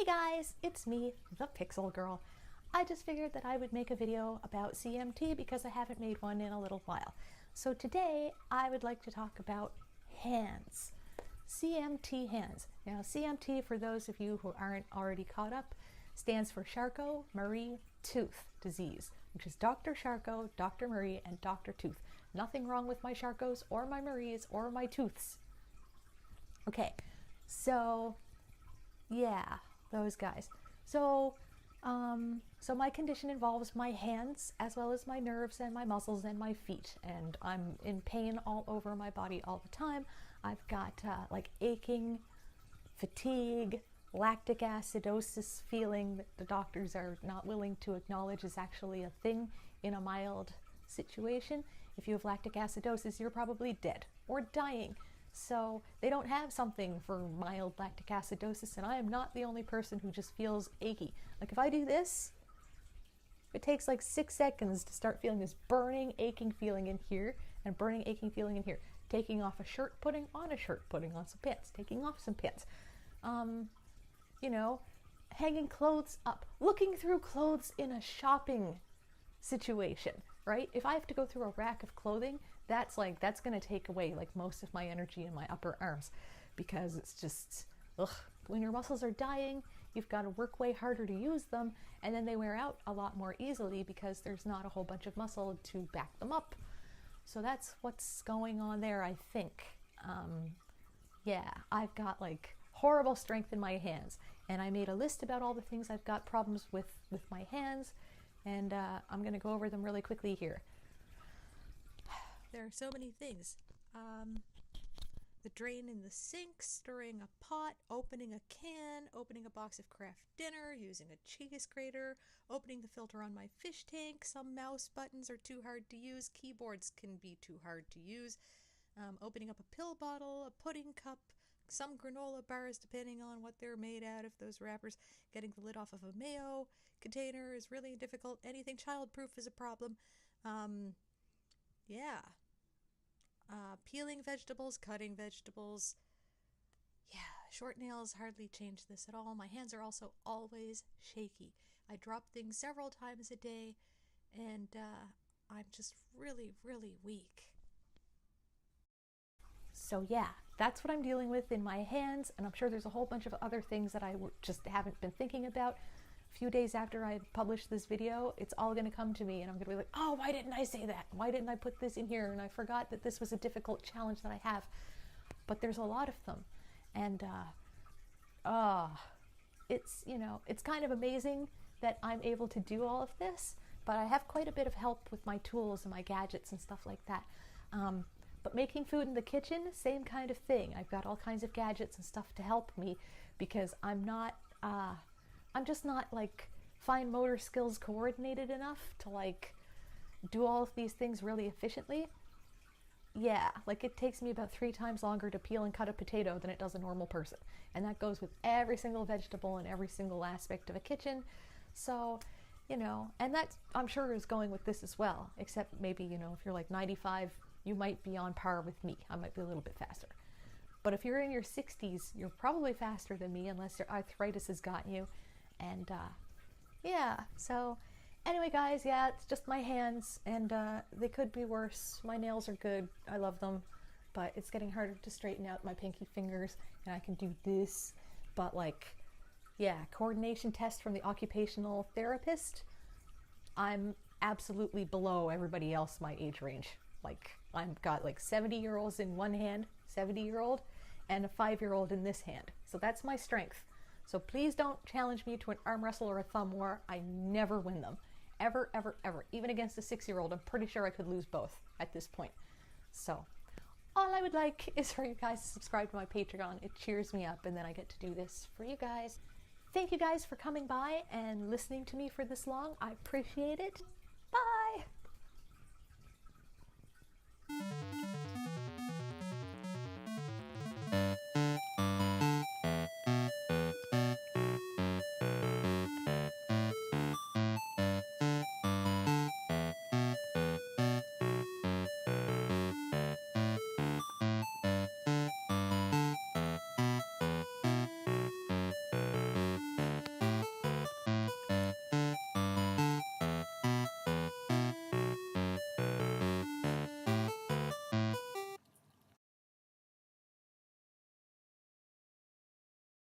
Hey guys, it's me, the Pixel Girl. I just figured that I would make a video about CMT because I haven't made one in a little while. So today I would like to talk about hands. CMT hands. Now CMT, for those of you who aren't already caught up, stands for Charcot-Marie-Tooth disease, which is Dr. Charcot, Dr. Marie, and Dr. Tooth. Nothing wrong with my Charcots or my Maries or my Tooths. Okay, so yeah, those guys. So my condition involves my hands as well as my nerves and my muscles and my feet, and I'm in pain all over my body all the time. I've got like aching, fatigue, lactic acidosis feeling that the doctors are not willing to acknowledge is actually a thing in a mild situation. If you have lactic acidosis, you're probably dead or dying. So they don't have something for mild lactic acidosis, and I am not the only person who just feels achy. Like if I do this, it takes like 6 seconds to start feeling this burning, aching feeling in here and burning, aching feeling in here. Taking off a shirt, putting on a shirt, putting on some pants, taking off some pants. You know, hanging clothes up, looking through clothes in a shopping situation, right? If I have to go through a rack of clothing, that's going to take away like most of my energy in my upper arms, because it's just, ugh, when your muscles are dying, you've got to work way harder to use them, and then they wear out a lot more easily because there's not a whole bunch of muscle to back them up. So that's what's going on there, I think. Yeah, I've got like horrible strength in my hands, and I made a list about all the things I've got problems with my hands, and I'm going to go over them really quickly here. There are so many things. The drain in the sink, stirring a pot, opening a can, opening a box of Kraft dinner, using a cheese grater, opening the filter on my fish tank. Some mouse buttons are too hard to use. Keyboards can be too hard to use. Opening up a pill bottle, a pudding cup, some granola bars, depending on what they're made out of, those wrappers. Getting the lid off of a mayo container is really difficult. Anything childproof is a problem. Yeah. Peeling vegetables, cutting vegetables. Yeah, short nails hardly change this at all. My hands are also always shaky. I drop things several times a day, and I'm just really, really weak. So yeah, that's what I'm dealing with in my hands, and I'm sure there's a whole bunch of other things that I just haven't been thinking about. A few days after I publish this video, it's all going to come to me, and I'm going to be like, oh, why didn't I say that? Why didn't I put this in here? And I forgot that this was a difficult challenge that I have. But there's a lot of them, and it's, you know, it's kind of amazing that I'm able to do all of this, but I have quite a bit of help with my tools and my gadgets and stuff like that. But making food in the kitchen, same kind of thing. I've got all kinds of gadgets and stuff to help me, because I'm just not like fine motor skills coordinated enough to like do all of these things really efficiently. Yeah, like it takes me about 3 times longer to peel and cut a potato than it does a normal person. And that goes with every single vegetable and every single aspect of a kitchen. So, you know, and that I'm sure is going with this as well, except maybe, you know, if you're like 95, you might be on par with me. I might be a little bit faster. But if you're in your 60s, you're probably faster than me unless your arthritis has got you. And yeah, so anyway guys, yeah, it's just my hands, and they could be worse. My nails are good, I love them, but it's getting harder to straighten out my pinky fingers, and I can do this, but like, yeah, coordination test from the occupational therapist, I'm absolutely below everybody else my age range. Like, I've got like 70-year-olds in one hand, 70-year-old, and a 5-year-old in this hand. So that's my strength. So please don't challenge me to an arm wrestle or a thumb war. I never win them. Ever, ever, ever. Even against a 6-year-old, I'm pretty sure I could lose both at this point. So all I would like is for you guys to subscribe to my Patreon. It cheers me up, and then I get to do this for you guys. Thank you guys for coming by and listening to me for this long. I appreciate it.